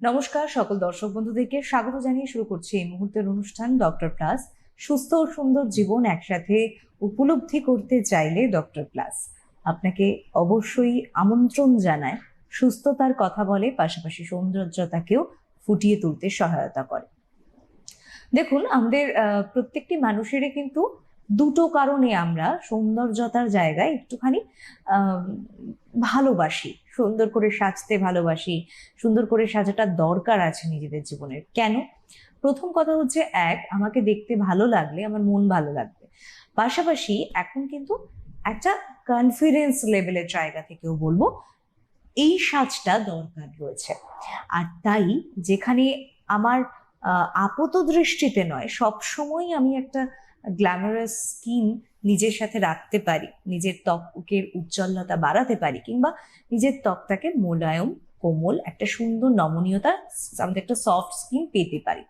নমস্কার সকল দর্শক বন্ধুদেরকে স্বাগত জানিয়ে শুরু করছি এই মুহূর্তের অনুষ্ঠান ডক্টর প্লাস। সুস্থ ও সুন্দর জীবন একসাথে উপলব্ধি করতে চাইলে ডক্টর প্লাস আপনাকে অবশ্যই আমন্ত্রণ জানায়। সুস্থতার কথা বলে, পাশাপাশি সৌন্দর্যতাকেও ফুটিয়ে তুলতে সহায়তা করে। দেখুন, আমাদের প্রত্যেকটি মানুষেরই কিন্তু দুটো কারণে আমরা সৌন্দর্যতার জায়গায় একটুখানি আহ ভালোবাসি, সুন্দর করে সাজতে ভালোবাসি। সুন্দর করে সাজাটা দরকার আছে নিজেদের জীবনের। কেন? প্রথম কথা হচ্ছে, আমাকে দেখতে ভালো লাগলে আমার মন ভালো লাগবে। পাশাপাশি এখন কিন্তু একটা কনফিডেন্স লেভেলের জায়গা থেকেও বলবো এই সাজটা দরকার রয়েছে। আর তাই যেখানে আমার আপাত দৃষ্টিতে নয়, সবসময় আমি একটা গ্ল্যামারাস স্কিন নিজের সাথে রাখতে পারি, নিজের ত্বকের উজ্জ্বলতা বাড়াতে পারি, কিংবা নিজের ত্বকটাকে মোলায়ম, কোমল, একটা সুন্দর নমনীয়তা, আমাদের একটা সফট স্কিন পেতে পারি।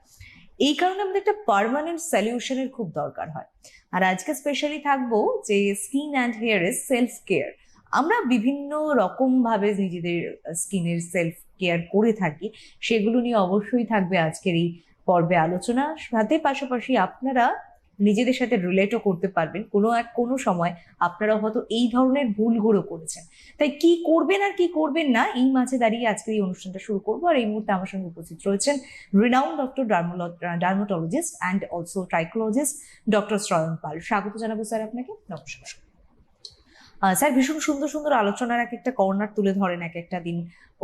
এই কারণে আমাদের একটা পার্মানেন্ট সলিউশনের খুব দরকার হয়। আর আজকে স্পেশালি থাকবো যে স্কিন অ্যান্ড হেয়ারের সেলফ কেয়ার। আমরা বিভিন্ন রকম ভাবে নিজেদের স্কিনের সেলফ কেয়ার করে থাকি, সেগুলো নিয়ে অবশ্যই থাকবে আজকের এই পর্বে আলোচনা। সাথে পাশাপাশি আপনারা নিজেদের সাথে রিলেটও করতে পারবেন। কোনো সময় আপনারা হয়তো এই ধরনের ভুলগুলো করেছেন। তাই কি করবেন আর কি করবেন না, এই মাঝে দাঁড়িয়ে আজকের এই অনুষ্ঠানটা শুরু করবো। আর এই মুহূর্তে আমার সঙ্গে উপস্থিত রয়েছেন renowned doctor dermatologist and also trichologist doctor Shrayan Pal. স্বাগত জানাবো স্যার আপনাকে। নমস্কার স্যার। ভীষণ সুন্দর সুন্দর আলোচনার এক একটা কর্নার তুলে ধরেন এক একটা দিন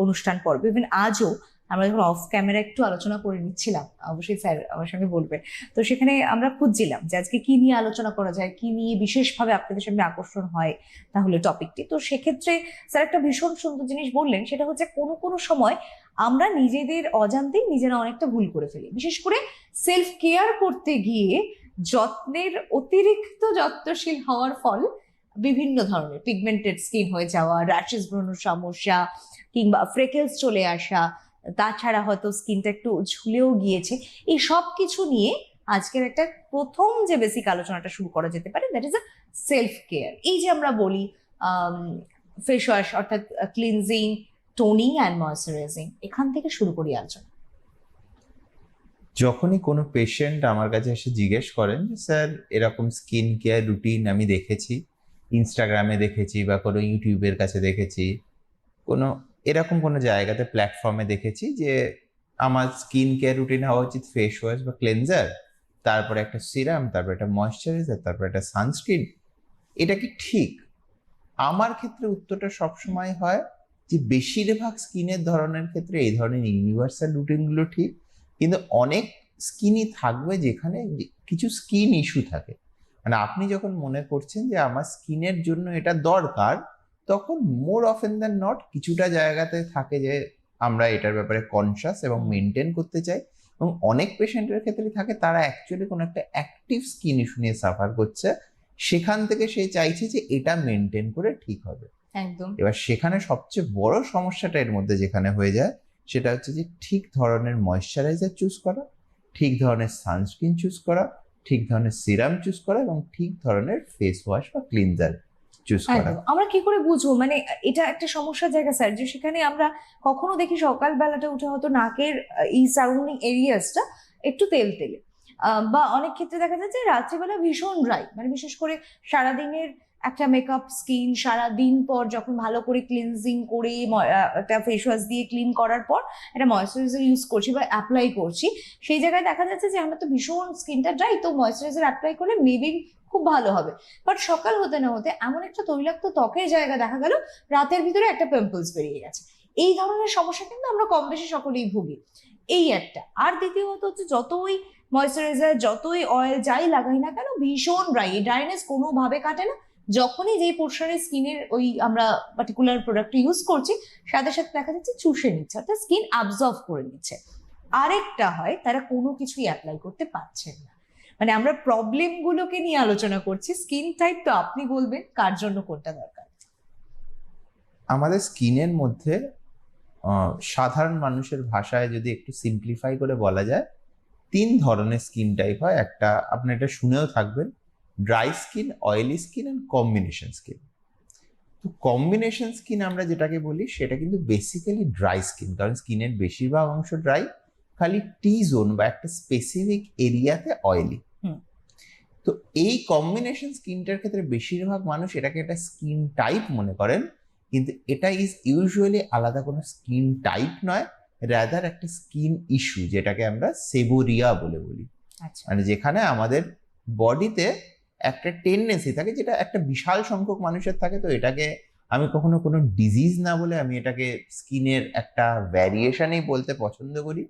অনুষ্ঠান পর্বে। ইভেন আজও আমরা যখন অফ ক্যামেরা একটু আলোচনা করে নিচ্ছিলাম, অবশ্যই স্যার আমার সঙ্গে বলবেন, তো সেখানে আমরা খুঁজছিলাম যে আজকে কি নিয়ে আলোচনা করা যায়, কি নিয়ে বিশেষভাবে আপনাদের সামনে আকর্ষণ হয় তাহলে টপিকটি। তো সেক্ষেত্রে স্যার একটা ভীষণ সুন্দর জিনিস বললেন, সেটা হচ্ছে কোনো কোনো সময় আমরা নিজেদের অজান্তেই নিজেরা অনেকটা ভুল করে ফেলি, বিশেষ করে সেলফ কেয়ার করতে গিয়ে যত্নের অতিরিক্ত যত্নশীল হওয়ার ফল বিভিন্ন ধরনের পিগমেন্টেড স্কিন হয়ে যাওয়া, র্যাশেস ব্রণের সমস্যা, কিংবা ফ্রেকেলস চলে আসা, তাছাড়া হয়তো স্কিনটা একটু ঝুলেও গিয়েছে। এই সব কিছু নিয়ে আজকের একটা প্রথম যে বেসিক আলোচনাটা শুরু করা যেতে পারে, that is a self care. এই যে আমরা বলি ফেস ওয়াশ, অর্থাৎ ক্লিনজিং, টোনিং অ্যান্ড ময়শ্চারাইজিং, এখান থেকে শুরু করি আলোচনা। যখনই কোনো পেশেন্ট আমার কাছে এসে জিজ্ঞেস করেন যে স্যার এরকম স্কিন কেয়ার রুটিন আমি দেখেছি, ইনস্টাগ্রামে দেখেছি বা কোনো ইউটিউবের কাছে দেখেছি, কোনো এরকম কোনো জায়গাতে প্ল্যাটফর্মে দেখেছি যে আমার স্কিন কেয়ার রুটিন হওয়া উচিত ফেস ওয়াশ বা ক্লেনজার, তারপরে একটা সিরাম, তারপর একটা ময়শ্চারাইজার, তারপর একটা সানস্ক্রিন, এটা কি ঠিক? আমার ক্ষেত্রে উত্তরটা সবসময় হয় যে বেশিরভাগ স্কিনের ধরনের ক্ষেত্রে এই ধরনের ইউনিভার্সাল রুটিনগুলো ঠিক, কিন্তু অনেক স্কিনই থাকবে যেখানে কিছু স্কিন ইস্যু থাকে। মানে আপনি যখন মনে করছেন যে আমার স্কিনের জন্য এটা দরকার, তখন মোর অফেন দ্যান নট কিছুটা জায়গাতে থাকে যে আমরা এটার ব্যাপারে কনসাস এবং মেনটেন করতে চাই, এবং অনেক পেশেন্টের ক্ষেত্রে থাকে তারা অ্যাকচুয়ালি কোনো একটা অ্যাক্টিভ স্কিন ইস্যু নিয়ে সাফার করছে, সেখান থেকে সে চাইছে যে এটা মেনটেন করে ঠিক হবে। একদম। এবার সেখানে সবচেয়ে বড় সমস্যাটা এর মধ্যে যেখানে হয়ে যায়, সেটা হচ্ছে যে ঠিক ধরনের ময়শ্চারাইজার চুজ করা, ঠিক ধরনের সানস্ক্রিন চুজ করা, ঠিক ধরনের সিরাম চুজ করা, এবং ঠিক ধরনের ফেস ওয়াশ বা ক্লিনজার চুজ করা। আমরা কি করে বুঝবো, মানে এটা একটা সমস্যার জায়গা স্যার, যে সেখানে আমরা কখনো দেখি সকালবেলাটা উঠে হয়তো নাকের এই সারাউন্ডিং এরিয়াসটা একটু তেল তেলে, বা অনেক ক্ষেত্রে দেখা যাচ্ছে রাত্রিবেলা ভীষণ ড্রাই, মানে বিশেষ করে সারাদিনের একটা মেকআপ স্কিন সারাদিন পর যখন ভালো করে ক্লিনজিং করে একটা ফেস ওয়াশ দিয়ে ক্লিন করার পর একটা ময়শ্চারাইজার ইউজ করছি বা অ্যাপ্লাই করছি, সেই জায়গায় দেখা যাচ্ছে যে আমরা তো ভীষণ স্কিনটা ড্রাই, তো ময়শ্চারাইজার অ্যাপ্লাই করলে মেবি খুব ভালো হবে। বাট সকাল হতে না হতে এমন একটা তৈলাক্ত ত্বকের জায়গা দেখা গেল রাতের ভিতরে একটা পিম্পলস বেরিয়ে গেছে। এই ধরনের সমস্যা কিন্তু আমরা কম বেশি সকলেই ভুগি। এই একটা। আর দ্বিতীয়ত হচ্ছে, যতই ময়শ্চারাইজার, যতই অয়েল যাই লাগাই না কেন, ভীষণ ড্রাই, এই ড্রাইনেস কোনোভাবে কাটে না। যখনই যে পোর্শনের স্কিনের ওই আমরা পার্টিকুলার প্রোডাক্ট ইউজ করছি, সাথে সাথে দেখা যাচ্ছে চুষে নিচ্ছে, অর্থাৎ স্কিন অ্যাবজর্ব করে নিচ্ছে। আরেকটা হয়, তারা কোনো কিছুই অ্যাপ্লাই করতে পারছেন না। মানে আমরা প্রবলেম গুলোকে নিয়ে আলোচনা করছি, স্কিন টাইপ তো আপনি বলবেন কার জন্য কোনটা দরকার। আমাদের স্কিনের মধ্যে সাধারণ মানুষের ভাষায় যদি একটু সিম্পলিফাই করে বলা যায়, 3 ধরনের স্কিন টাইপ হয়। একটা আপনি এটা শুনেও থাকবেন, dry skin, oily skin and combination skin. তো কম্বিনেশন স্কিন আমরা যেটাকে বলি সেটা কিন্তু বেসিক্যালি ড্রাই স্কিন, কারণ স্কিনের বেশিরভাগ অংশ ড্রাই, খালি টি জোন বা একটা স্পেসিফিক এরিয়াতে অয়েলি। তো এই কম্বিনেশন স্কিনটার ক্ষেত্রে বেশিরভাগ মানুষ এটাকে একটা স্কিন টাইপ মনে করেন, কিন্তু এটা ইজ ইউজুয়ালি আলাদা কোনো স্কিন টাইপ নয়, রাদার একটা স্কিন ইস্যু যেটাকে আমরা সেবোরিয়া বলে বলি। আচ্ছা, মানে যেখানে আমাদের বডিতে একটা টেন্ডেন্সি থাকে, যেটা একটা বিশাল সংখ্যক মানুষের থাকে। তো এটাকে আমি কখনো কোনো ডিজিজ না বলে আমি এটাকে স্কিনের একটা ভ্যারিয়েশনই বলতে পছন্দ করি।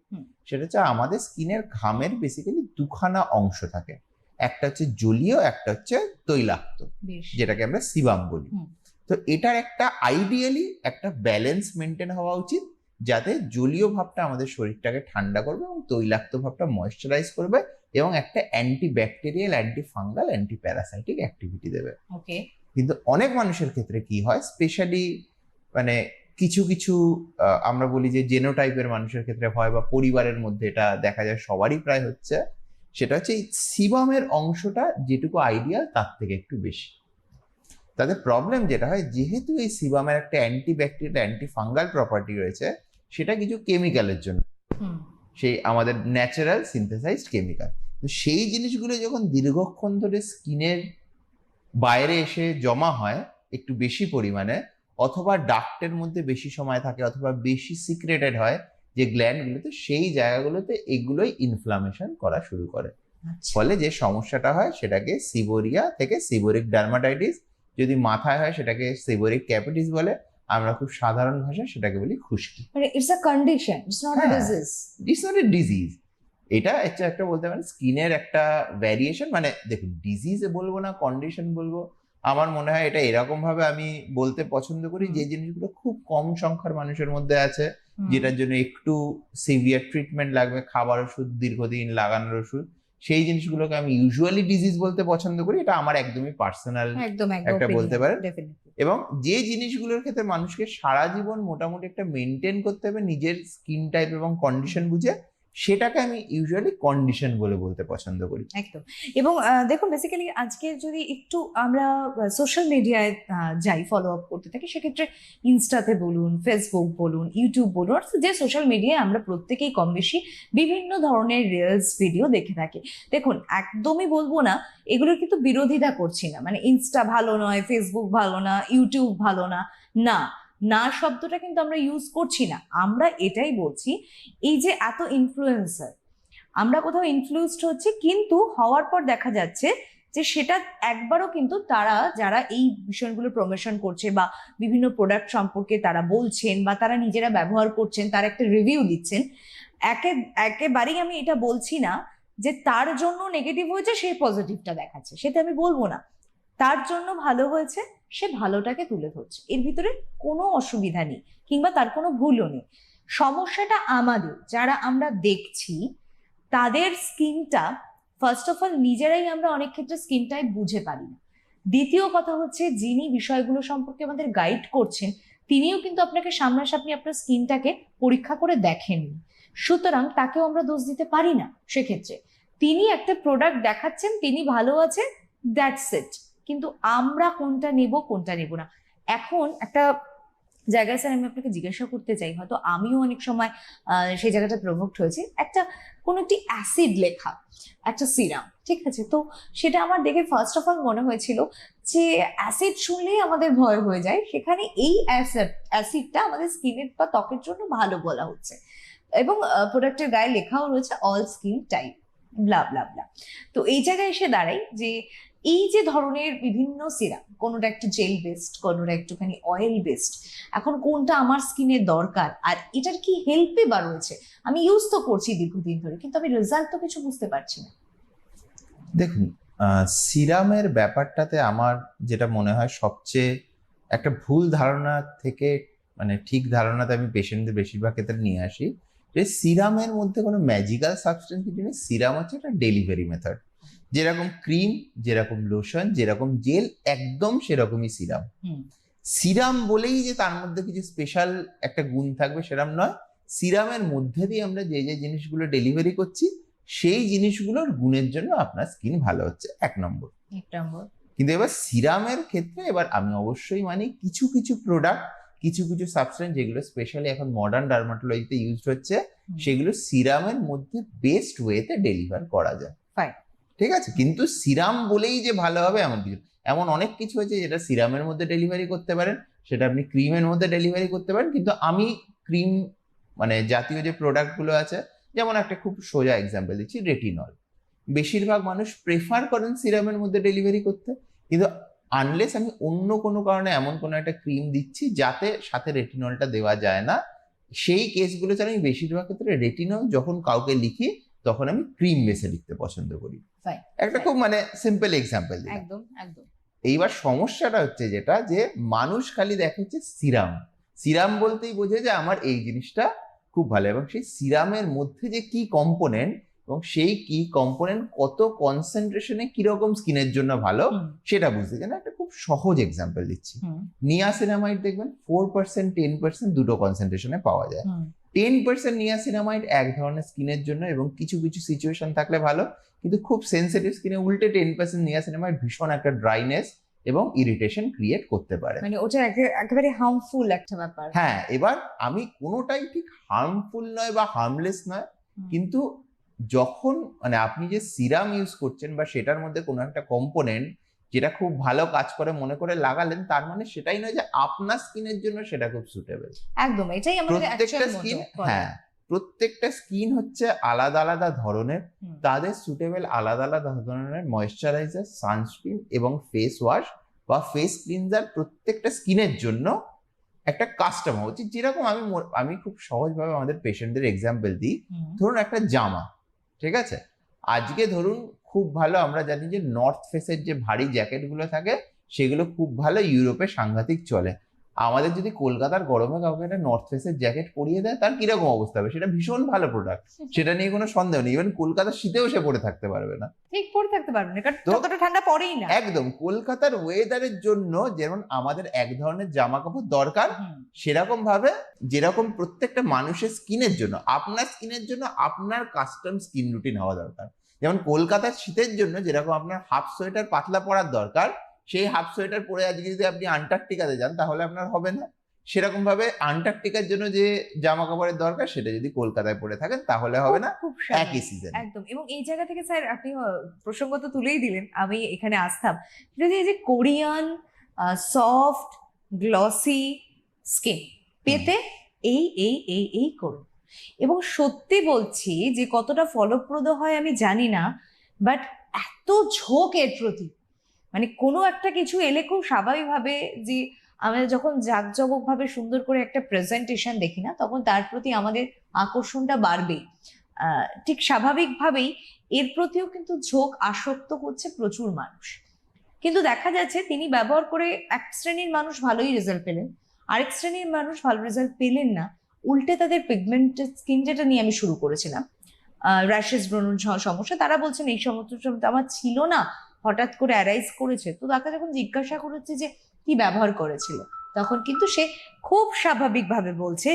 সেটা হচ্ছে আমাদের স্কিনের ঘামের বেসিক্যালি দুখানা অংশ থাকে, একটা হচ্ছে জলীয়, একটা হচ্ছে তৈলাক্ত, বেশ। যেটাকে আমরা সিবাম বলি। তো এটার একটা আইডিয়ালি একটা ব্যালেন্স মেনটেন হওয়া উচিত, যাতে জলীয় ভাবটা আমাদের শরীরটাকে ঠান্ডা করবে এবং তৈলাক্ত ভাবটা ময়েশ্চারাইজ করবে এবং একটা anti bacterial, anti fungal, anti parasitic activity দেবে। ওকে। কিন্তু অনেক মানুষের ক্ষেত্রে কি হয়, স্পেশালি মানে কিছু কিছু আমরা বলি যে জেনোটাইপের মানুষের ক্ষেত্রে হয়, বা পরিবারের মধ্যে এটা দেখা যায় সবারই প্রায় হচ্ছে, সেটা হচ্ছে এই সিবামের অংশটা যেটুকু আইডিয়াল তার থেকে একটু বেশি। তাদের প্রবলেম যেটা হয়, যেহেতু এই সিবামের একটা anti bacterial, anti fungal property রয়েছে, সেটা কিছু কেমিক্যালের জন্য, সেই আমাদের ন্যাচারাল সিনথেসাইজড কেমিক্যাল। তো সেই জিনিসগুলো যখন দীর্ঘক্ষণ ধরে স্কিনের বাইরে এসে জমা হয় একটু বেশি পরিমাণে, অথবা ডাক্টের মধ্যে বেশি সময় থাকে, অথবা বেশি সিক্রেটেড হয় যে গ্ল্যান্ডগুলোতে, সেই জায়গাগুলোতে এগুলোই ইনফ্লামেশন করা শুরু করে। ফলে যে সমস্যাটা হয় সেটাকে সিবোরিয়া থেকে সিবোরিক ডার্মাটাইটিস, যদি মাথায় হয় সেটাকে সিবোরিক ক্যাপিটিস বলে, আমরা খুব সাধারণ ভাষায় সেটাকে বলি খুশকি। মানে it's a condition, it's not a disease. It's not a disease, এটা হচ্ছে একটা বলতে পারেন স্কিনের একটা ভ্যারিয়েশন। মানে দেখুন, ডিজিজ বলবো না, কন্ডিশন বলবো, আমার মনে হয় এটা এরকম ভাবে আমি বলতে পছন্দ করি যে জিনিসগুলো খুব কম সংখ্যার মানুষের মধ্যে আছে, যেটার জন্য একটু সিভিয়ার ট্রিটমেন্ট লাগবে, খাবার ওষুধ, দীর্ঘদিন লাগানোর ওষুধ, সেই জিনিসগুলোকে আমি ইউজুয়ালি ডিজিজ বলতে পছন্দ করি। এটা আমার একদমই পার্সোনাল একটা বলতে পারেন। এবং যে জিনিসগুলোর ক্ষেত্রে মানুষকে সারা জীবন মোটামুটি একটা মেনটেন করতে হবে নিজের স্কিন টাইপ এবং কন্ডিশন বুঝে, সেটাকে আমি ইউজুয়ালি কন্ডিশন বলে বলতে পছন্দ করি। একদম। এবং দেখুন, বেসিক্যালি আজকে যদি একটু আমরা সোশ্যাল মিডিয়ায় যাই, ফলো আপ করতে থাকি, সেক্ষেত্রে ইনস্টাতে বলুন, ফেসবুক বলুন, ইউটিউব বলুন, অর্থাৎ যে সোশ্যাল মিডিয়ায় আমরা প্রত্যেকেই কম বেশি বিভিন্ন ধরনের রিলস ভিডিও দেখে থাকি। দেখুন, একদমই বলবো না এগুলোর কিন্তু বিরোধিতা করছি না, মানে ইনস্টা ভালো নয়, ফেসবুক ভালো না, ইউটিউব ভালো না, না না শব্দটা কিন্তু আমরা ইউজ করছি না। আমরা এটাই বলছি, এই যে এত ইনফ্লুয়েন্সার, আমরা কোথাও ইনফ্লুয়েসড হচ্ছে, কিন্তু হওয়ার পর দেখা যাচ্ছে যে সেটা একবারও কিন্তু তারা যারা এই বিষয়গুলো প্রমোশন করছে বা বিভিন্ন প্রোডাক্ট সম্পর্কে তারা বলছেন বা তারা নিজেরা ব্যবহার করছেন, তার একটা রিভিউ দিচ্ছেন, একেবারেই আমি এটা বলছি না যে তার জন্য নেগেটিভ হয়েছে সে পজিটিভটা দেখাচ্ছে, সেটা আমি বলবো না। তার জন্য ভালো হয়েছে, সে ভালোটাকে তুলে ধরছে, এর ভিতরে কোনো অসুবিধা নেই, কিংবা তার কোনো ভুলও নেই। সমস্যাটা আমাদের যারা আমরা দেখছি, তাদের স্কিনটা ফার্স্ট অফ অল নিজেরাই আমরা অনেক ক্ষেত্রে স্কিন টাইপ বুঝে পারি না। দ্বিতীয় কথা হচ্ছে, যিনি বিষয়গুলো সম্পর্কে আমাদের গাইড করছেন, তিনিও কিন্তু আপনাকে সামনাসামনি আপনার স্কিনটাকে পরীক্ষা করে দেখেননি, সুতরাং তাকেও আমরা দোষ দিতে পারি না। সেক্ষেত্রে তিনি একটা প্রোডাক্ট দেখাচ্ছেন, তিনি ভালো আছে, দ্যাটস ইট। কিন্তু আমরা কোনটা নেব কোনটা নেব না, এখন একটা জায়গায় স্যার আমি আপনাকে জিজ্ঞাসা করতে চাই, হয়তো আমিও অনেক সময় সেই জায়গাটা প্রভোক্ট হয়েছি, একটা কোনো একটি অ্যাসিড লেখা একটা সিরাম, ঠিক আছে, তো সেটা আমার দেখে ফার্স্ট অফ অল মনে হয়েছিল যে অ্যাসিড শুনলেই আমাদের ভয় হয়ে যায়, সেখানে এই অ্যাসিডটা আমাদের স্কিনের বা ত্বকের জন্য ভালো বলা হচ্ছে, এবং প্রোডাক্টের গায়ে লেখাও রয়েছে অল স্কিন টাইপ ব্লা ব্লা ব্লা। তো এই জায়গায় এসে দাঁড়াই যে এই যে ধরনের বিভিন্ন সিরাম, কোনোটা একটু জেল বেসড, কোনোটা একটুখানি অয়েল বেসড, এখন কোনটা আমার স্কিনের দরকার, আর এটার কি হেল্পে বা রয়েছে, আমি ইউজ তো করছি দীর্ঘদিন ধরে, কিন্তু আমি রেজাল্ট তো কিছু বুঝতে পারছি না। দেখুন, সিরামের ব্যাপারটাতে আমার যেটা মনে হয় সবচেয়ে একটা ভুল ধারণা থেকে মানে ঠিক ধারণাতে আমি পেশেন্টদের বেশিরভাগ ক্ষেত্রে নিয়ে আসি, যে সিরামের মধ্যে কোনো ম্যাজিক্যাল সাবস্টেন্স কিছু নেই। সিরাম হচ্ছে একটা ডেলিভারি মেথড, যেরকম ক্রিম, যেরকম লোশন, যেরকম জেল, একদম সেরকমই সিরাম। সিরাম বলেই যে তার মধ্যে কিছু স্পেশাল একটা গুণ থাকবে সেরাম নয়। সিরামের মধ্যে দিয়ে আমরা যে যে জিনিসগুলো ডেলিভারি করছি, সেই জিনিসগুলোর গুণের জন্য আপনার স্কিন ভালো হচ্ছে, 1 নম্বর। কিন্তু এবার সিরামের ক্ষেত্রে এবার আমি অবশ্যই মানে কিছু কিছু প্রোডাক্ট, কিছু কিছু সাবস্টেন্স যেগুলো স্পেশালি এখন মডার্ন ডার্মাটোলজিতে ইউজড হচ্ছে, সেগুলো সিরামের মধ্যে বেস্ট ওয়েতে ডেলিভার করা যায়। Fine. ঠিক আছে, কিন্তু সিরাম বলেই যে ভালো হবে এমন কিছু, এমন অনেক কিছু আছে যেটা সিরামের মধ্যে ডেলিভারি করতে পারেন, সেটা আপনি ক্রিমের মধ্যে ডেলিভারি করতে পারেন। কিন্তু আমি ক্রিম মানে জাতীয় যে প্রোডাক্টগুলো আছে, যেমন একটা খুব সোজা এক্সাম্পল দিচ্ছি, রেটিনল। বেশিরভাগ মানুষ প্রেফার করেন সিরামের মধ্যে ডেলিভারি করতে, কিন্তু আনলেস আমি অন্য কোনো কারণে এমন কোনো একটা ক্রিম দিচ্ছি যাতে সাথে রেটিনলটা দেওয়া যায় না, সেই কেসগুলো ছাড়া আমি বেশিরভাগ ক্ষেত্রে রেটিনল যখন কাউকে লিখি তখন আমি ক্রিম বেসে লিখতে পছন্দ করি। একটা খুব মানে সিম্পল এক্সাম্পল দিই। একদম একদম। এইবার সমস্যাটা হচ্ছে যেটা, যে মানুষ খালি দেখে হচ্ছে সিরাম, সিরাম বলতেই বোঝে যে আমার এই জিনিসটা খুব ভালো, এবং সেই সিরামের মধ্যে যে কি কম্পোনেন্ট এবং সেই কি কম্পোনেন্ট কত কনসেন্ট্রেশনে কিরকম স্কিনের জন্য ভালো সেটা বুঝতে চান। একটা খুব সহজ এক্সাম্পল দিচ্ছি, নিয়াসিনামাইড দেখবেন 4% 10% দুটো কনসেন্ট্রেশনে পাওয়া যায়। 10% নিয়াসিনামাইড এক ধরনের স্কিনের জন্য এবং কিছু কিছু সিচুয়েশন থাকলে ভালো, কিন্তু খুব সেন্সিটিভ স্কিনে উল্টে 10% নিয়াসিনামাইড ভীষণ একটা ড্রাইনেস এবং ইরিটেশন ক্রিয়েট করতে পারে। মানে ওটা একেবারে হার্মফুল একটা ব্যাপার। হ্যাঁ, এবার আমি কোনোটাই ঠিক হার্মফুল নয় বা হার্মলেস নয়, কিন্তু যখন মানে আপনি যে সিরাম ইউজ করছেন বা সেটার মধ্যে কোনো একটা কম্পোনেন্ট যেটা খুব ভালো কাজ করে মনে করে লাগালেন, তার মানে সেটাই নয় যে আপনার স্কিনের জন্য সেটা খুব সুটেবল। একদম, এটাই আমাদের প্রত্যেকটা স্কিন, হ্যাঁ প্রত্যেকটা স্কিন হচ্ছে আলাদা আলাদা ধরনের, তাদের সুটেবল আলাদা আলাদা ধরনের ময়েশ্চারাইজার, সানস্ক্রিন এবং ফেস ওয়াশ বা ফেস ক্লিনজার প্রত্যেকটা স্কিনের জন্য একটা কাস্টম হওয়া উচিত। যেরকম আমি খুব সহজভাবে আমাদের পেশেন্টদের এক্সাম্পল দিই, ধরুন একটা জামা, ঠিক আছে, আজকে ধরুন খুব ভালো আমরা জানি যে নর্থ ফেসের যে ভারী জ্যাকেটগুলো থাকে সেগুলো খুব ভালো, ইউরোপে সাংঘাতিক চলে। আমাদের যদি কলকাতার গরমে কাউকে একটা নর্থ ফেসের জ্যাকেট পরিয়ে দেয় তার কিরকম অবস্থা হবে? সেটা ভীষণ ভালো প্রোডাক্ট, সেটা নিয়ে কোনো সন্দেহ নেই। ইভেন কলকাতার শীতেও সে পরে থাকতে পারবে না, ঠিক পরে থাকতে পারবে না, কারণ ততটা ঠান্ডা পড়েই না। একদম কলকাতার ওয়েদারের জন্য যেমন আমাদের এক ধরনের জামা কাপড় দরকার, সেরকম ভাবে যেরকম প্রত্যেকটা মানুষের স্কিনের জন্য, আপনার স্কিনের জন্য আপনার কাস্টম স্কিন রুটিন হওয়া দরকার। যেমন কলকাতার শীতের জন্য যেরকম আপনার হাফ সোয়েটার পাতলা পরার দরকার, সেই হাফ সোয়েটার পরে আজকে যদি আপনি আন্টার্কটিকাতে যান তাহলে আপনার হবে না। সেরকম ভাবে আন্টার্কটিকার জন্য যে জামা কাপড়ের দরকার সেটা যদি কলকাতায় পরে থাকেন তাহলে হবে না, একই সিজন। একদম। এবং এই জায়গা থেকে স্যার আপনি প্রসঙ্গ তো তুলেই দিলেন, আমি এখানে আসতাম, যদি এই যে কোরিয়ান সফট গ্লসি স্কিন পেতে এই এই এই এই করুন, এবং সত্যি বলছি যে কতটা ফলপ্রদ হয় আমি জানি না, বাট এত ঝোঁক এর প্রতি, মানে কোনো একটা কিছু এলে খুব স্বাভাবিকভাবে যে আমরা যখন জাঁকজমকভাবে সুন্দর করে একটা প্রেজেন্টেশন দেখি না, তখন তার প্রতি আমাদের আকর্ষণটা বাড়বেই। ঠিক স্বাভাবিকভাবেই এর প্রতিও কিন্তু ঝোঁক আসক্ত হচ্ছে প্রচুর মানুষ। কিন্তু দেখা যাচ্ছে তিনি ব্যবহার করে এক শ্রেণীর মানুষ ভালোই রেজাল্ট পেলেন, আরেক শ্রেণীর মানুষ ভালো রেজাল্ট পেলেন না, উল্টে তাদের পিগমেন্টেড স্কিন, যেটা নিয়ে আমি শুরু করেছিলাম, র্যাশেস ব্রণর সমস্যা, তারা বলছেন এই সমস্যা আমার ছিল না, হঠাৎ করে অ্যারাইজ করেছে। তো তাকে যখন জিজ্ঞাসা করেছে যে কি ব্যবহার করেছিল, তখন কিন্তু সে খুব স্বাভাবিকভাবে বলছে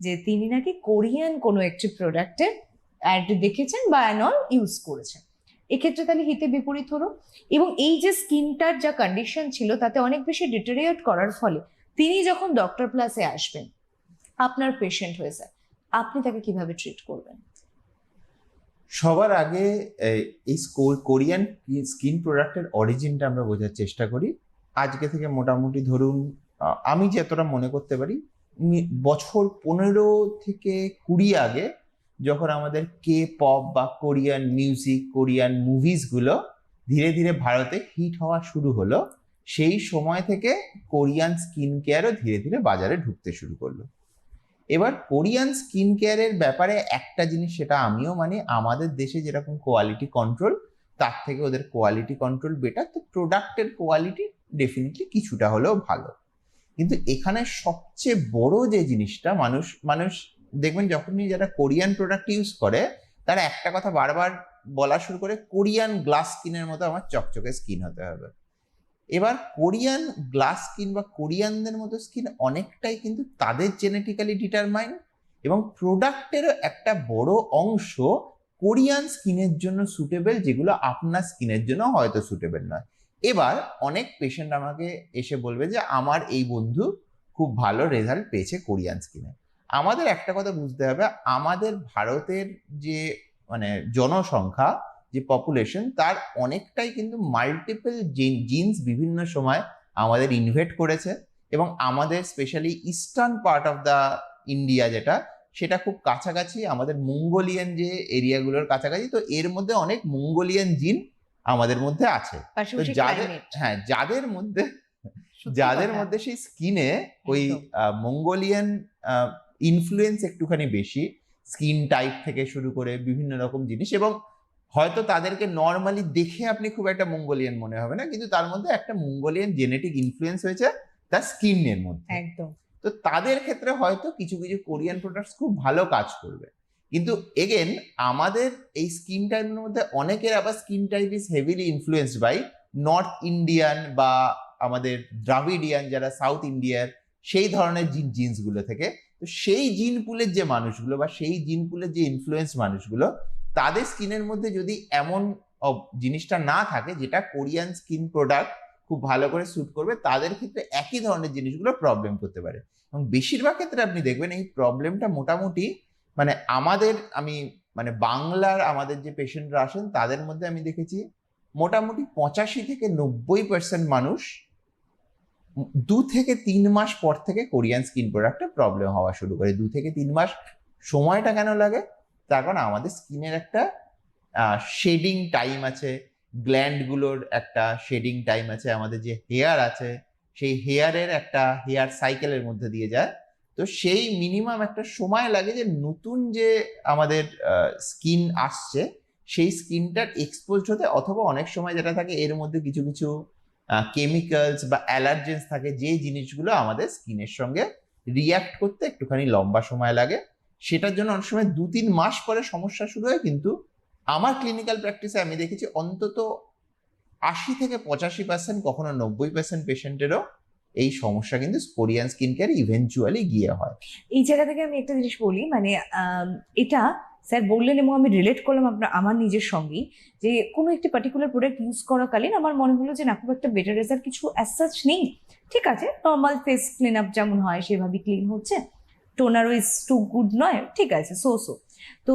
যে তিনি নাকি কোরিয়ান কোনো একটি প্রোডাক্টের অ্যাড দেখেছেন বা অ্যানল ইউজ করেছেন। এক্ষেত্রে তাহলে হিতে বিপরীত হলো, এবং এই যে স্কিনটার যা কন্ডিশন ছিল তাতে অনেক বেশি ডিটেরিয়েট করার ফলে তিনি যখন ডক্টর প্লাসে আসবেন, আপনার পেশেন্ট হয়ে যায়, আপনি তাকে কিভাবে ট্রিট করবেন? সবার আগে এই কোরিয়ান স্কিন প্রোডাক্টের অরিজিনটা আমরা বোঝার চেষ্টা করি। আজকে থেকে মোটামুটি ধরুন আমি যতটা মনে করতে পারি বছর 15 থেকে 20 আগে, যখন আমাদের কে পপ বা কোরিয়ান মিউজিক, কোরিয়ান মুভিসগুলো ধীরে ধীরে ভারতে হিট হওয়া শুরু হলো, সেই সময় থেকে কোরিয়ান স্কিন কেয়ারও ধীরে ধীরে বাজারে ঢুকতে শুরু করলো। এবার কোরিয়ান স্কিন কেয়ারের ব্যাপারে একটা জিনিস, সেটা আমিও মানি, আমাদের দেশে যেরকম কোয়ালিটি কন্ট্রোল, তার থেকে ওদের কোয়ালিটি কন্ট্রোল বেটার। তো প্রোডাক্টের কোয়ালিটি ডেফিনেটলি কিছুটা হলেও ভালো, কিন্তু এখানে সবচেয়ে বড় যে জিনিসটা, মানুষ দেখবেন যখনই যারা কোরিয়ান প্রোডাক্ট ইউজ করে তারা একটা কথা বারবার বলা শুরু করে, কোরিয়ান গ্লাস স্কিনের মতো আমার চকচকে স্কিন হতে হবে। এবার কোরিয়ান গ্লাস স্কিন বা কোরিয়ানদের মতো স্কিন অনেকটাই কিন্তু তাদের জেনেটিক্যালি ডিটারমাইন্ড, এবং প্রোডাক্টেরও একটা বড় অংশ কোরিয়ান স্কিনের জন্য সুটেবল, যেগুলো আপনার স্কিনের জন্য হয়তো সুটেবল নয়। এবার অনেক পেশেন্ট আমাকে এসে বলবে যে আমার এই বন্ধু খুব ভালো রেজাল্ট পেয়েছে কোরিয়ান স্কিনে। আমাদের একটা কথা বুঝতে হবে, আমাদের ভারতের যে মানে জনসংখ্যা, যে পপুলেশন, তার অনেকটাই কিন্তু মাল্টিপল জিনস বিভিন্ন সময় আমাদের ইনভেট করেছে, এবং আমাদের specially eastern part of the India যেটা, সেটা খুব কাছাকাছি আমাদের মঙ্গোলিয়ান যে এরিয়াগুলোর কাছাকাছি, তো এর মধ্যে অনেক মঙ্গোলিয়ান জিন আমাদের মধ্যে আছে। তো পাশাপাশি যাদের climate। হ্যাঁ যাদের মধ্যে সত্যি যাদের কথা। মধ্যে সেই স্কিনে ওই একদম। মঙ্গোলিয়ান ইনফ্লুয়েন্স একটুখানি বেশি, স্কিন টাইপ থেকে শুরু করে বিভিন্ন রকম জিনিস, এবং হয়তো তাদেরকে নর্মালি দেখে আপনি খুব একটা মঙ্গোলিয়ান মনে হবে না, কিন্তু তার মধ্যে একটা মঙ্গোলিয়ান জেনেটিক ইনফ্লুয়েন্স হয়েছে তার স্কিনের মধ্যে। একদম। তো তাদের ক্ষেত্রে হয়তো কিছু কিছু কোরিয়ান প্রোডাক্টস খুব ভালো কাজ করবে। কিন্তু এগেন আমাদের এই স্কিন টাইপের মধ্যে অনেকের আবার skin type is heavily influenced by North Indian বা আমাদের দ্রাভিডিয়ান, যারা সাউথ ইন্ডিয়ার সেই ধরনের জিন্সগুলো থেকে। তো সেই জিন পুলের যে মানুষগুলো বা সেই জিন পুলের যে ইনফ্লুয়েন্স মানুষগুলো, তাদের স্কিনের মধ্যে যদি এমন জিনিসটা না থাকে যেটা কোরিয়ান স্কিন প্রোডাক্ট খুব ভালো করে স্যুট করবে, তাদের ক্ষেত্রে একই ধরনের জিনিসগুলো প্রবলেম করতে পারে। এবং বেশিরভাগ ক্ষেত্রে আপনি দেখবেন এই প্রবলেমটা মোটামুটি মানে আমাদের, আমি মানে বাংলার আমাদের যে পেশেন্টরা আসেন তাদের মধ্যে আমি দেখেছি মোটামুটি 85 থেকে 90% মানুষ 2 থেকে 3 মাস পর থেকে কোরিয়ান স্কিন প্রোডাক্টে প্রবলেম হওয়া শুরু করে। 2 থেকে 3 মাস সময়টা কেন লাগে? তার কারণ আমাদের স্কিনের একটা শেডিং টাইম আছে, গ্ল্যান্ডগুলোর একটা শেডিং টাইম আছে, আমাদের যে হেয়ার আছে সেই হেয়ারের একটা হেয়ার সাইকেলের মধ্যে দিয়ে যায়। তো সেই মিনিমাম একটা সময় লাগে যে নতুন যে আমাদের স্কিন আসছে সেই স্কিনটার এক্সপোজ হতে, অথবা অনেক সময় যেটা থাকে এর মধ্যে কিছু কিছু কেমিক্যালস বা অ্যালার্জেন্স থাকে, যে জিনিসগুলো আমাদের স্কিনের সঙ্গে রিয়াক্ট করতে একটুখানি লম্বা সময় লাগে। সেটার জন্য অনেক সময় 2-3 মাস পরে সমস্যা শুরু হয়। কিন্তু আমার ক্লিনিক্যাল প্র্যাকটিসে আমি দেখেছি অন্তত 80 থেকে 85%, কখনো 90% পেশেন্টেরও এই সমস্যা কিন্তু কোরিয়ান স্কিন কেয়ার ইভেনচুয়ালি গিয়ে হয়। এই জায়গা থেকে আমি একটা জিনিস বলি, মানে এটা স্যার বললেন এবং আমি রিলেট করলাম আমার নিজের সঙ্গেই, যে কোনো একটি পার্টিকুলার প্রোডাক্ট ইউজ করাকালীন আমার মনে হলো যে না, খুব একটা বেটার রেজাল্ট কিছু অ্যাজ সাচ নেই। ঠিক আছে, নর্মাল ফেস ক্লিন আপ যেমন হয় সেভাবে ক্লিন হচ্ছে, টোনারও ইজ টু গুড নয়, ঠিক আছে, সো সো। তো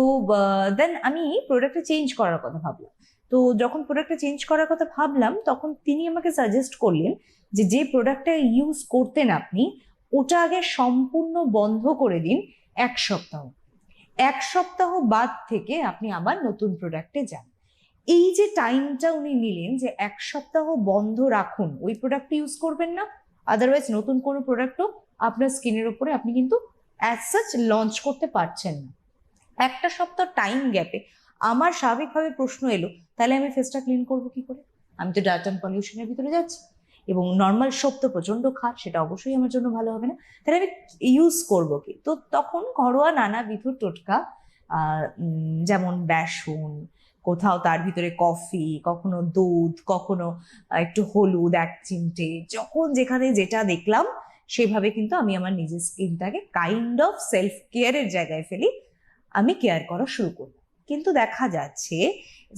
দেন আমি প্রোডাক্টটা চেঞ্জ করার কথা ভাবলাম। তো যখন প্রোডাক্টটা চেঞ্জ করার কথা ভাবলাম তখন তিনি আমাকে সাজেস্ট করলেন যে যে প্রোডাক্টটা ইউজ করতেন আপনি ওটা আগে সম্পূর্ণ বন্ধ করে দিন 1 সপ্তাহ। 1 সপ্তাহ বাদ থেকে আপনি আবার নতুন প্রোডাক্টে যান। এই যে টাইমটা উনি নিলেন যে 1 সপ্তাহ বন্ধ রাখুন, ওই প্রোডাক্ট ইউজ করবেন না, আদারওয়াইজ নতুন কোনো প্রোডাক্টও আপনার স্কিনের উপরে আপনি কিন্তু অ্যাজ সাচ লঞ্চ করতে পারছেন না। 1 সপ্তাহ টাইম গ্যাপে আমার স্বাভাবিকভাবে প্রশ্ন এলো, তাহলে আমি ফেসটা ক্লিন করবো কি করে? আমি তো ডার্ট অ্যান্ড পলিউশনের ভিতরে যাচ্ছি, এবং নর্মাল সোপ তো প্রচন্ড খাট, সেটা অবশ্যই আমার জন্য ভালো হবে না। তাহলে আমি ইউজ করবো কি? তো তখন ঘরোয়া নানাবিধ টোটকা, যেমন বেসন, কোথাও তার ভিতরে কফি, কখনো দুধ, কখনো একটু হলুদ 1 চিমটে, যখন যেখানে যেটা দেখলাম সেভাবে কিন্তু আমি আমার নিজের স্কিনটাকে কাইন্ড অফ সেলফ কেয়ারের জায়গায় ফেলি, আমি কেয়ার করা শুরু করলাম। কিন্তু দেখা যাচ্ছে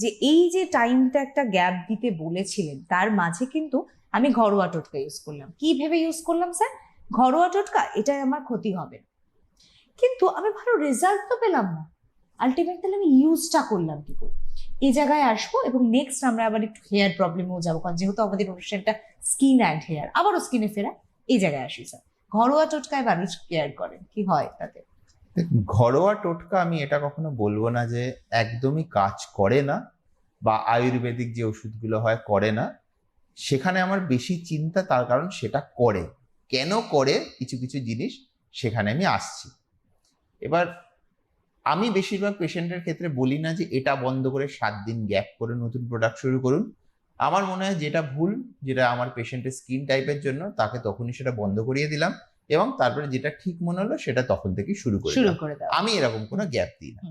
যে এই যে টাইমটা একটা গ্যাপ দিতে বলেছিলেন তার মাঝে কিন্তু আমি ঘরোয়া টোটকা ইউজ করলাম। কি ভেবে ইউজ করলাম স্যার? ঘরোয়া টোটকা, এটাই আমার ক্ষতি হবে, কিন্তু আমি ভালো রেজাল্ট তো পেলাম না। আলটিমেট তাহলে আমি ইউজটা করলাম কি করে? এই জায়গায় আসবো, এবং নেক্সট আমরা আবার একটু হেয়ার প্রবলেমেও যাবো, কারণ যেহেতু আমাদের অনুষ্ঠানটা স্কিন অ্যান্ড হেয়ার, আবারও স্কিনে ফেরা, এই জায়গায় আসি স্যার। ঘরোয়া টোটকায় মানুষ কেয়ার করেন, কি হয় তাতে? দেখুন, ঘরোয়া টোটকা আমি এটা কখনো বলবো না যে একদমই কাজ করে না, বা আয়ুর্বেদিক যে ওষুধগুলো হয় করে না। সেখানে আমার বেশি চিন্তা, তার কারণ সেটা করে, কেন করে কিছু কিছু জিনিস, সেখানে আমি আসছি। এবার আমি বেশিরভাগ পেশেন্টের ক্ষেত্রে বলি না যে এটা বন্ধ করে 7 দিন গ্যাপ করে নতুন প্রোডাক্ট শুরু করুন। আমার মনে হয় যেটা ভুল, যেটা আমার পেশেন্টের স্কিন টাইপের জন্য, তাকে তখনই সেটা বন্ধ করিয়ে দিলাম, এবং তারপরে যেটা ঠিক মনে হলো সেটা তখন থেকেই শুরু করে দিলাম। দাও। আমি এরকম কোনো গ্যাপ দিই না।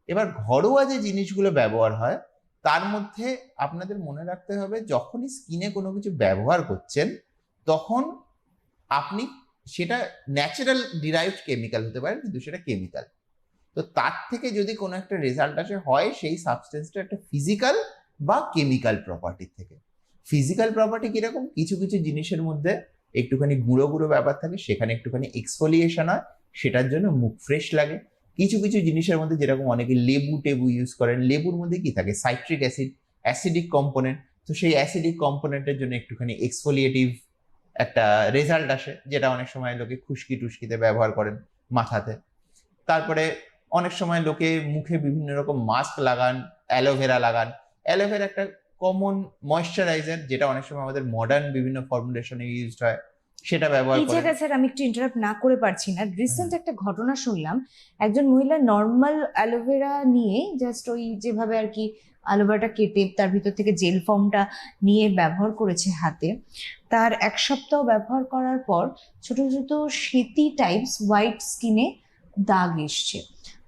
এবার ঘরোয়া যে জিনিসগুলো ব্যবহার হয় তার মধ্যে আপনাদের মনে রাখতে হবে, যখনই স্কিনে কোনো কিছু ব্যবহার করছেন তখন আপনি, সেটা ন্যাচারাল ডিরাইভড কেমিক্যাল হতে পারে, কিন্তু সেটা কেমিক্যাল। তো তার থেকে যদি কোনো একটা রেজাল্ট আসে, হয় সেই সাবস্টেন্সটা একটা ফিজিক্যাল বা কেমিক্যাল প্রপার্টির থেকে। ফিজিক্যাল প্রপার্টি কিরকম, কিছু কিছু জিনিসের মধ্যে একটুখানি গুঁড়ো গুঁড়ো ব্যাপার থাকে, সেখানে একটুখানি এক্সফোলিয়েশন হয়, সেটার জন্য মুখ ফ্রেশ লাগে। কিছু কিছু জিনিসের মধ্যে যেরকম অনেকে লেবু টেবু ইউজ করেন, লেবুর মধ্যে কি থাকে, সাইট্রিক অ্যাসিড, অ্যাসিডিক কম্পোনেন্ট, তো সেই অ্যাসিডিক কম্পোনেন্টের জন্য একটুখানি এক্সফোলিয়েটিভ একটা রেজাল্ট আসে, যেটা অনেক সময় লোকে খুশকি টুস্কিতে ব্যবহার করেন মাথাতে। তারপরে অনেক সময় লোকে মুখে বিভিন্ন রকম মাস্ক লাগান, অ্যালোভেরা লাগান। অ্যালোভেরা একটা কমন ময়েশ্চারাইজার, যেটা অনেক সময় আমাদের মডার্ন বিভিন্ন ফর্মুলেশনে ইউজড হয়, সেটা ব্যবহার এই করেন। জায়গায় স্যার আমি একটু ইন্টারাপ্ট না করে পারছি না, রিসেন্ট একটা ঘটনা শুনলাম, একজন মহিলা নর্মাল অ্যালোভেরা নিয়ে জাস্ট ওই যেভাবে আর কি অ্যালোভেরাটা কেটে তার ভিতর থেকে জেল ফর্মটা নিয়ে ব্যবহার করেছে হাতে, তার 1 সপ্তাহ ব্যবহার করার পর ছোট ছোট সেতি টাইপস হোয়াইট স্কিনে দাগ এসছে।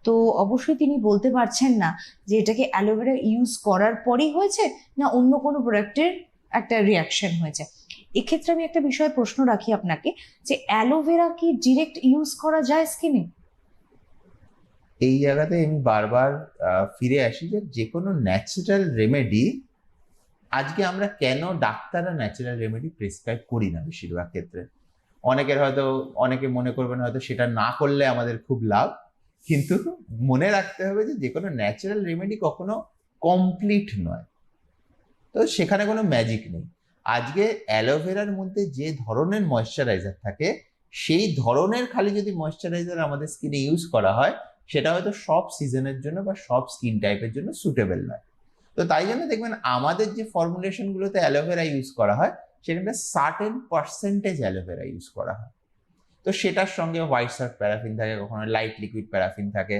তো অবশ্যই তিনি বলতে পারছেন না যে এটাকে অ্যালোভেরা ইউজ করার পরই হয়েছে না অন্য কোনো প্রোডাক্টের একটা রিয়াকশন হয়েছে। এক্ষেত্রে আমি একটা বিষয়ে প্রশ্ন রাখি আপনাকে, যে অ্যালোভেরা কি ডিরেক্ট ইউজ করা যায় স্কিনে? এই জায়গাতে আমি বারবার ফিরে আসি যে কোনো ন্যাচারাল রেমেডি, আজকে আমরা কেন ডাক্তাররা ন্যাচারাল রেমেডি প্রেসক্রাইব করি না বেশিরভাগ ক্ষেত্রে। অনেকে মনে করবেন হয়তো সেটা না করলে আমাদের খুব লাভ, কিন্তু মনে রাখতে হবে যে কোনো ন্যাচারাল রেমেডি কখনো কমপ্লিট নয়, তো সেখানে কোনো ম্যাজিক নেই। আজকে অ্যালোভেরার মধ্যে যে ধরনের ময়েশ্চারাইজার থাকে, সেই ধরনের খালি যদি ময়েশ্চারাইজার আমাদের স্কিনে ইউজ করা হয়, সেটা হয়তো সব সিজনের জন্য বা সব স্কিন টাইপের জন্য সুটেবল নয়। তো তাই জন্য দেখবেন আমাদের যে ফর্মুলেশন গুলোতে অ্যালোভেরা ইউজ করা হয়, সেখানে সার্টেন পার্সেন্টেজ অ্যালোভেরা ইউজ করা হয়। তো সেটার সঙ্গে হোয়াইট সল্ট প্যারাফিন থাকে, কখনো লাইট লিকুইড প্যারাফিন থাকে,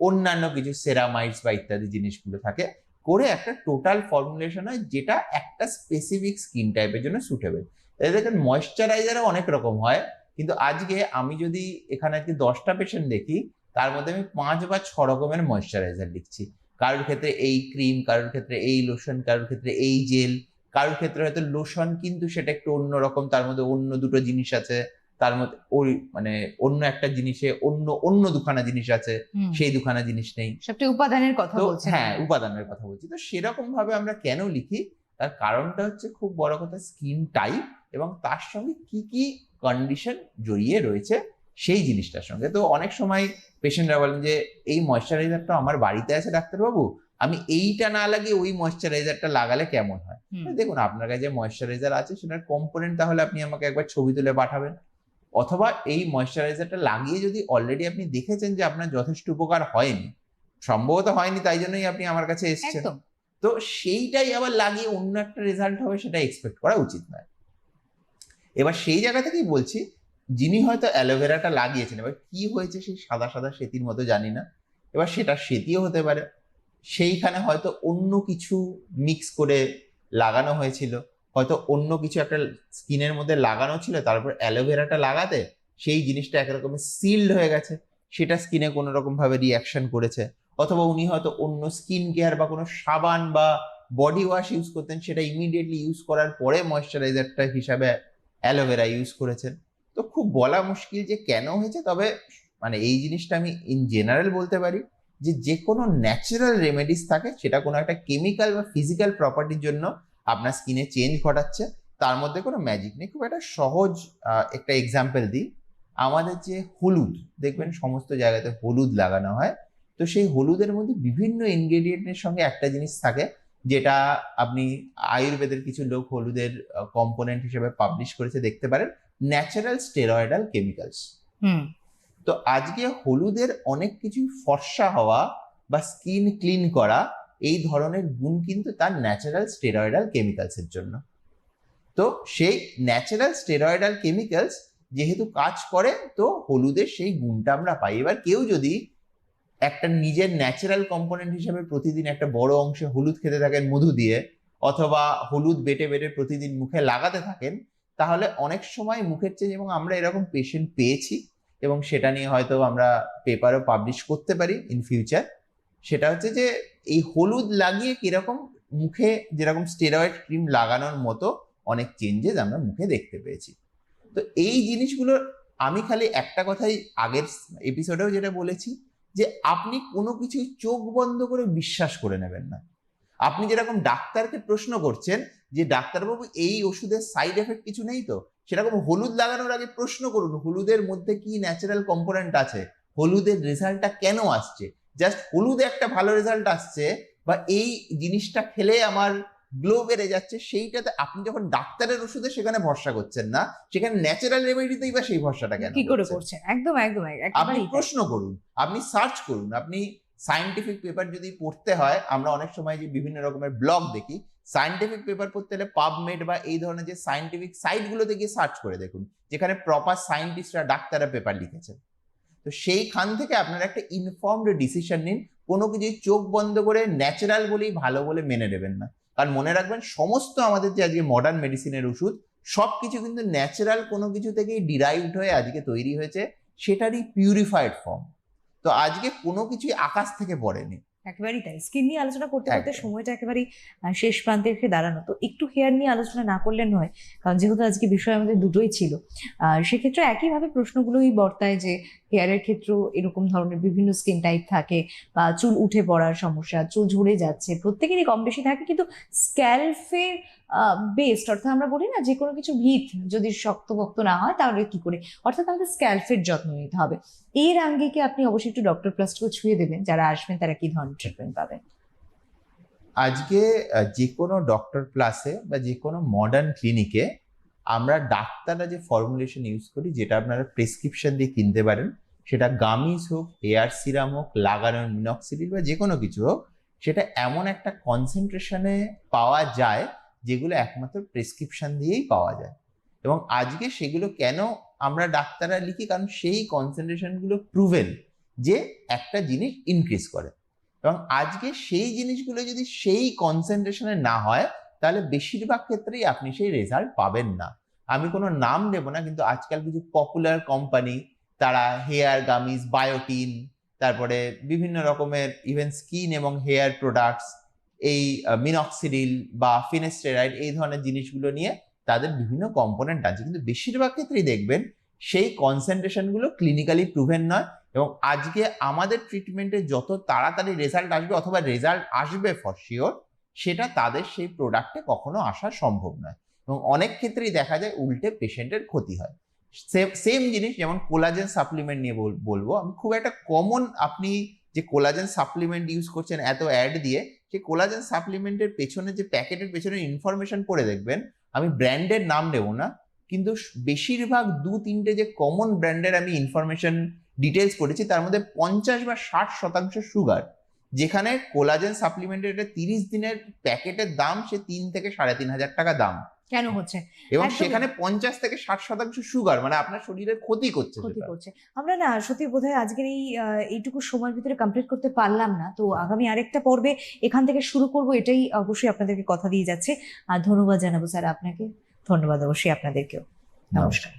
অন্যান্য কিছু সেরামাইডস বা ইত্যাদি জিনিসগুলো থাকে, করে একটা টোটাল ফর্মুলেশন হয় যেটা একটা স্পেসিফিক স্কিন টাইপের জন্য সুটেবল। তাই দেখেন ময়েশ্চারাইজারও অনেক রকম হয়, কিন্তু আজকে আমি যদি এখানে আজকে 10টা পেশেন্ট দেখি, তার মধ্যে আমি 5 বা 6 রকমের ময়েশ্চারাইজার লিখছি। কারোর ক্ষেত্রে এই ক্রিম, কারোর ক্ষেত্রে এই লোশন, কারোর ক্ষেত্রে এই জেল, কারোর ক্ষেত্রে হয়তো লোশন কিন্তু সেটা একটু অন্যরকম, তার মধ্যে অন্য দুটো জিনিস আছে, তার মধ্যে ওই মানে অন্য একটা জিনিসে অন্য অন্য দুখানা জিনিস আছে, সেই দুখানা জিনিস নেই। সবটা উপাদানের কথা তো বলছেন। হ্যাঁ, উপাদানের কথা বলছি। তো সেরকম ভাবে আমরা কেন লিখি, তার কারণটা হচ্ছে খুব বড় কথা স্কিন টাইপ এবং তার সঙ্গে কি কি কন্ডিশন জড়িয়ে রয়েছে সেই জিনিসটার সঙ্গে। তো অনেক সময় পেশেন্টরা বলেন যে এই ময়েশ্চারাইজারটা আমার বাড়িতে আছে ডাক্তারবাবু, আমি এইটা না লাগিয়ে ওই ময়েশ্চারাইজারটা লাগালে কেমন হয়? দেখুন, আপনার কাছে যে ময়েশ্চারাইজার আছে সেটার কম্পোনেন্ট তাহলে আপনি আমাকে একবার ছবি তুলে পাঠাবেন, অথবা এই ময়েশ্চারাইজারটা লাগিয়ে যদি অলরেডি আপনি দেখেছেন যে আপনার যথেষ্ট উপকার হয়নি, সম্ভবত হয়নি তাই জন্যই আপনি আমার কাছে এসেছেন, একদম। তো সেইটাই আবার লাগিয়ে অন্য একটা রেজাল্ট হবে সেটা এক্সপেক্ট করা উচিত নয়। এবার সেই জায়গা থেকেই বলছি, যিনি হয়তো অ্যালোভেরাটা লাগিয়েছেন, এবার কি হয়েছে সেই সাদা সাদা সেতির মতো জানি না, এবার সেটা সেতিও হতে পারে, সেইখানে হয়তো অন্য কিছু মিক্স করে লাগানো হয়েছিল, হয়তো অন্য কিছু একটা স্কিনের মধ্যে লাগানো ছিল, তারপর অ্যালোভেরাটা লাগাতে সেই জিনিসটা একরকমের সিল্ড হয়ে গেছে, সেটা স্কিনে কোনো রকম ভাবে রিয়াকশন করেছে, অথবা উনি হয়তো অন্য স্কিন কেয়ার বা কোনো সাবান বা বডি ওয়াশ ইউজ করতেন, সেটা ইমিডিয়েটলি ইউজ করার পরে ময়েশ্চারাইজারটা হিসাবে অ্যালোভেরা ইউজ করেছেন। তো খুব বলা মুশকিল যে কেন হয়েছে, তবে মানে এই জিনিসটা আমি ইন জেনারেল বলতে পারি যে কোনো ন্যাচারাল রেমেডিস থাকে, সেটা কোনো একটা কেমিক্যাল বা ফিজিক্যাল প্রপার্টির জন্য আপনার স্কিনে চেঞ্জ ঘটাচ্ছে, তার মধ্যে কোনো ম্যাজিক নেই। খুব একটা সহজ একটা এক্সাম্পল দিই, আমাদের যে হলুদ, দেখবেন সমস্ত জায়গাতে হলুদ লাগানো হয়, তো সেই হলুদের মধ্যে বিভিন্ন ইনগ্রেডিয়েন্টের সঙ্গে একটা জিনিস থাকে, যেটা আপনি আয়ুর্বেদের কিছু লোক হলুদের কম্পোনেন্ট হিসেবে পাবলিশ করেছে, দেখতে পারেন, ন্যাচারাল স্টেরয়েডাল কেমিক্যালস। তো আজকে হলুদের অনেক কিছু ফর্সা হওয়া বা স্কিন ক্লিন করা, এই ধরনের গুণ কিন্তু তার ন্যাচারাল স্টেরয়েডাল কেমিক্যালস এর জন্য। তো সেই ন্যাচারাল স্টেরয়েডাল কেমিক্যালস যেহেতু কাজ করে, তো হলুদের সেই গুণটা আমরা পাই। এবার কেউ যদি একটা নিজের ন্যাচারাল কম্পোনেন্ট হিসেবে প্রতিদিন একটা বড় অংশে হলুদ খেতে থাকেন মধু দিয়ে, অথবা হলুদ বেটে বেটে প্রতিদিন মুখে লাগাতে থাকেন, তাহলে অনেক সময় মুখের চেঞ্জ, এবং আমরা এরকম পেশেন্ট পেয়েছি এবং সেটা নিয়ে হয়তো আমরা পেপারও পাবলিশ করতে পারি ইন ফিউচার, সেটা হচ্ছে যে এই হলুদ লাগিয়ে কিরকম মুখে যেরকম স্টেরয়েড ক্রিম লাগানোর মতো অনেক চেঞ্জেস আমরা মুখে দেখতে পেয়েছি। তো এই জিনিসগুলো আমি খালি একটা কথাই আগের এপিসোডেও যেটা বলেছি, যে আপনি কোনো কিছু চোখ বন্ধ করে বিশ্বাস করে নেবেন না। আপনি যেরকম ডাক্তারকে প্রশ্ন করছেন যে ডাক্তারবাবু এই ওষুধের সাইড এফেক্ট কিছু নেই তো, সেরকম হলুদ লাগানোর আগে প্রশ্ন করুন হলুদের মধ্যে কি ন্যাচারাল কম্পোনেন্ট আছে, হলুদের রেজাল্টটা কেন আসছে। জাস্ট হলুদে একটা ভালো রেজাল্ট আসছে বা এই জিনিসটা খেলে আমার গ্লো বেড়ে যাচ্ছে, সেইটাতে আপনি যখন ডাক্তারের ওষুধে সেখানে ভরসা করছেন না, সেখানে ন্যাচারাল রেমেডিতেই বা সেই ভরসাটা কেন কি করে করছেন? করছেন? একদম একদম আপনি একেবারেই তাই। প্রশ্ন করুন, আপনি সার্চ করুন, আপনি সায়েন্টিফিক পেপার যদি পড়তে হয়, আমরা অনেক সময় যে বিভিন্ন রকমের ব্লগ দেখি, সায়েন্টিফিক পেপার পড়তে হলে পাবমেড বা এই ধরনের যে সায়েন্টিফিক সাইটগুলোতে গিয়ে সার্চ করে দেখুন, যেখানে প্রপার সায়েন্টিস্টরা ডাক্তাররা পেপার লিখেছেন। তো সেইখান থেকে আপনারা একটা ইনফর্মড ডিসিশন নিন। কোনো কিছু চোখ বন্ধ করে ন্যাচারাল বলেই ভালো বলে মেনে নেবেন না। কারণ মনে রাখবেন, সমস্ত আমাদের যে আজকে মডার্ন মেডিসিনের ওষুধ, সবকিছু কিন্তু ন্যাচারাল কোনো কিছু থেকেই ডিরাইভড হয়ে আজকে তৈরি হয়েছে, সেটারই পিউরিফাইড ফর্ম। তো আজকে কোনো কিছুই আকাশ থেকে পড়েনি। একেবারেই তাই। স্কিন নিয়ে আলোচনা করতে করতে একদম। সময়টা একেবারেই শেষ প্রান্তে এসে দাঁড়ানো। তো একটু হেয়ার নিয়ে আলোচনা না করলে নয়, কারণ যেহেতু আজকে বিষয় আমাদের দুটোই ছিল। সেক্ষেত্রে একইভাবে প্রশ্নগুলোই বর্তায় যে হেয়ারের ক্ষেত্রেও এরকম ধরনের বিভিন্ন স্কিন টাইপ থাকে, বা চুল উঠে পড়ার সমস্যা, চুল ঝরে যাচ্ছে, প্রত্যেকেরই কম বেশি থাকে, কিন্তু স্ক্যাল্পের বেস্ট, অর্থাৎ আমরা বলি না যে কোনো কিছু ভিত যদি শক্তপোক্ত না হয় তাহলে কি করে, অর্থাৎ আমাদের স্ক্যাল্পের যত্ন নিতে হবে। এর আঙ্গিকে আপনি অবশ্যই একটু ডক্টর প্লাসকেও ছুঁয়ে দেবেন, যারা আসবেন তারা কি ধরনের ট্রিটমেন্ট পাবেন। আজকে যে কোনো ডক্টর প্লাসে বা যে কোনো মডার্ন ক্লিনিকে আমরা ডাক্তাররা যে ফর্মুলেশন ইউজ করি, যেটা আপনারা প্রেসক্রিপশন দিয়ে কিনতে পারেন, সেটা গামিজ হোক, হেয়ার সিরাম হোক, লাগানোর মিনক্সিডিল বা যে কোনো কিছু হোক, সেটা এমন একটা কনসেন্ট্রেশনে পাওয়া যায় যেগুলো একমাত্র প্রেসক্রিপশন দিয়েই পাওয়া যায়। এবং আজকে সেগুলো কেন আমরা ডাক্তাররা লিখি, কারণ সেই কনসেন্ট্রেশনগুলো প্রুভেন যে একটা জিনিস ইনক্রিজ করে। এবং আজকে সেই জিনিসগুলো যদি সেই কনসেন্ট্রেশনে না হয়, তাহলে বেশিরভাগ ক্ষেত্রেই আপনি সেই রেজাল্ট পাবেন না। আমি কোনো নাম দেব না, কিন্তু আজকাল কিছু পপুলার কোম্পানি, তারা হেয়ার গামিজ, বায়োটিন, তারপরে বিভিন্ন রকমের ইভেন স্কিন এবং হেয়ার প্রোডাক্টস, এই মিনক্সিডিল বা ফিনেস্টেরাইড, এই ধরনের জিনিসগুলো নিয়ে তাদের বিভিন্ন কম্পোনেন্ট আছে, কিন্তু বেশিরভাগ ক্ষেত্রেই দেখবেন সেই কনসেন্ট্রেশনগুলো ক্লিনিক্যালি প্রুভেন নয়। এবং আজকে আমাদের ট্রিটমেন্টে যত তাড়াতাড়ি রেজাল্ট আসবে, অথবা রেজাল্ট আসবে ফর শিওর, সেটা তাদের সেই প্রোডাক্টে কখনো আসা সম্ভব নয়। এবং অনেক ক্ষেত্রেই দেখা যায় উল্টে পেশেন্টের ক্ষতি হয়। সেম জিনিস যেমন কোলাজেন সাপ্লিমেন্ট নিয়ে বলবো আমি, খুব একটা কমন, আপনি যে কোলাজেন সাপ্লিমেন্ট ইউজ করছেন এত অ্যাড দিয়ে, সেই কোলাজেন সাপ্লিমেন্টের পেছনে যে প্যাকেটের পেছনে ইনফরমেশন পড়ে দেখবেন, আমি ব্র্যান্ডের নাম দেবো না, কিন্তু বেশিরভাগ 2-3টে যে কমন ব্র্যান্ডের আমি ইনফরমেশন ডিটেলস করেছি, তার মধ্যে 50 বা 60% সুগার। যেখানে কোলাজেন সাপ্লিমেন্টের এটা 30 দিনের প্যাকেটের দাম সে 3 থেকে 3,500 টাকা দাম, কেন হচ্ছে? এবং একদমই। সেখানে 50 থেকে 60% সুগার, মানে আপনার শরীরের ক্ষতি করছে ক্ষতি সেটা। করছে। আমরা না সত্যি বোধহয় আজকের এইটুকু সময়ের ভিতরে কমপ্লিট করতে পারলাম না। তো আগামী আরেকটা পর্বে এখান থেকে শুরু করব, এটাই অবশ্যই আপনাদেরকে কথা দিয়ে যাচ্ছে। আর ধন্যবাদ জানাবো স্যার আপনাকে। ধন্যবাদ অবশ্যই আপনাদেরকেও। নমস্কার।